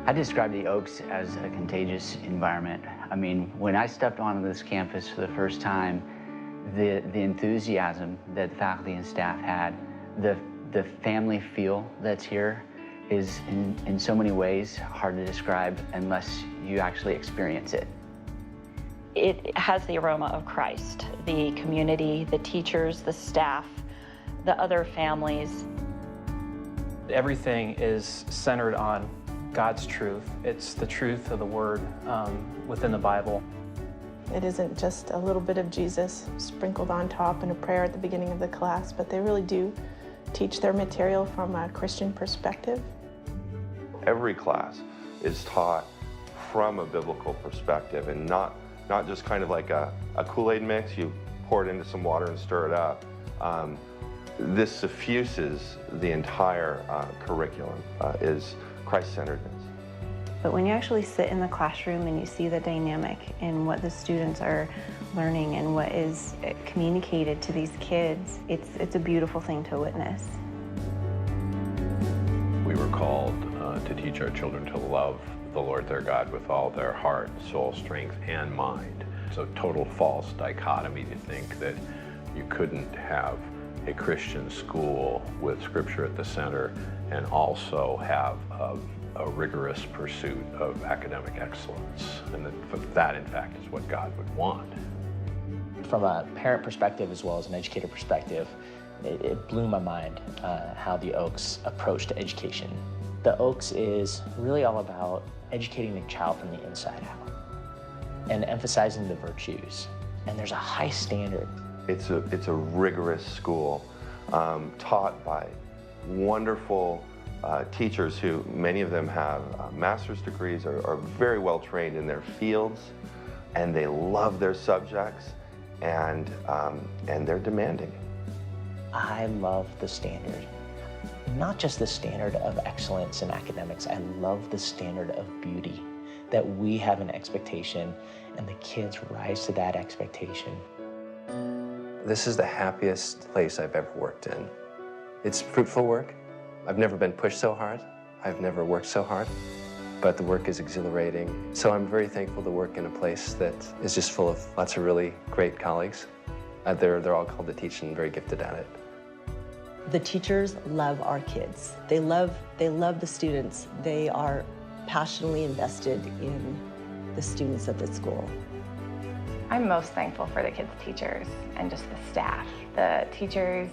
I describe the Oaks as a contagious environment. I mean, when I stepped onto this campus for the first time, the enthusiasm that the faculty and staff had, the family feel that's here is in so many ways hard to describe unless you actually experience it. It has the aroma of Christ, the community, the teachers, the staff, the other families. Everything is centered on God's truth. It's the truth of the Word within the Bible. It isn't just a little bit of Jesus sprinkled on top and a prayer at the beginning of the class, but they really do teach their material from a Christian perspective. Every class is taught from a biblical perspective and not just kind of like a Kool-Aid mix, you pour it into some water and stir it up. This suffuses the entire curriculum, is Christ-centeredness. But when you actually sit in the classroom and you see the dynamic in what the students are learning and what is communicated to these kids, it's a beautiful thing to witness. We were called to teach our children to love the Lord their God with all their heart, soul, strength, and mind. It's a total false dichotomy to think that you couldn't have a Christian school with Scripture at the center and also have a rigorous pursuit of academic excellence. And that, in fact, is what God would want. From a parent perspective as well as an educator perspective, it blew my mind how the Oaks approach to education. The Oaks is really all about educating the child from the inside out and emphasizing the virtues. And there's a high standard. It's a rigorous school taught by wonderful teachers who, many of them have master's degrees, are very well trained in their fields, and they love their subjects, and they're demanding. I love the standard. Not just the standard of excellence in academics, I love the standard of beauty, that we have an expectation and the kids rise to that expectation. This is the happiest place I've ever worked in. It's fruitful work. I've never been pushed so hard. I've never worked so hard, but the work is exhilarating. So I'm very thankful to work in a place that is just full of lots of really great colleagues. They're all called to teach and very gifted at it. The teachers love our kids. They love the students. They are passionately invested in the students of the school. I'm most thankful for the kids' teachers and just the staff. The teachers,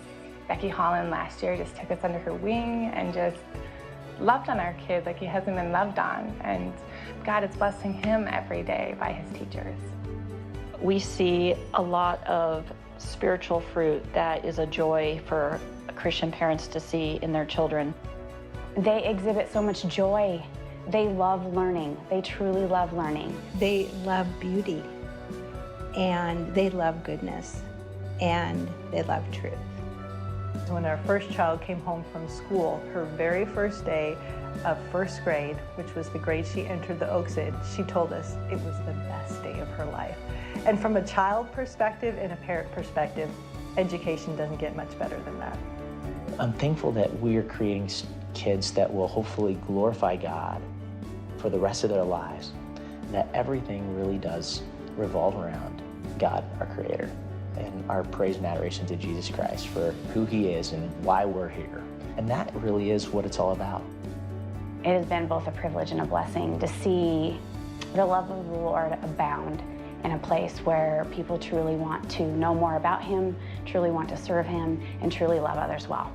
Becky Holland last year just took us under her wing and just loved on our kids like he hasn't been loved on. And God is blessing him every day by his teachers. We see a lot of spiritual fruit that is a joy for Christian parents to see in their children. They exhibit so much joy. They love learning. They truly love learning. They love beauty, and they love goodness, and they love truth. When our first child came home from school, her very first day of first grade, which was the grade she entered the Oaks in, she told us it was the best day of her life. And from a child perspective and a parent perspective, education doesn't get much better than that. I'm thankful that we are creating kids that will hopefully glorify God for the rest of their lives, that everything really does revolve around God, our Creator, and our praise and adoration to Jesus Christ for who He is and why we're here. And that really is what it's all about. It has been both a privilege and a blessing to see the love of the Lord abound in a place where people truly want to know more about Him, truly want to serve Him, and truly love others well.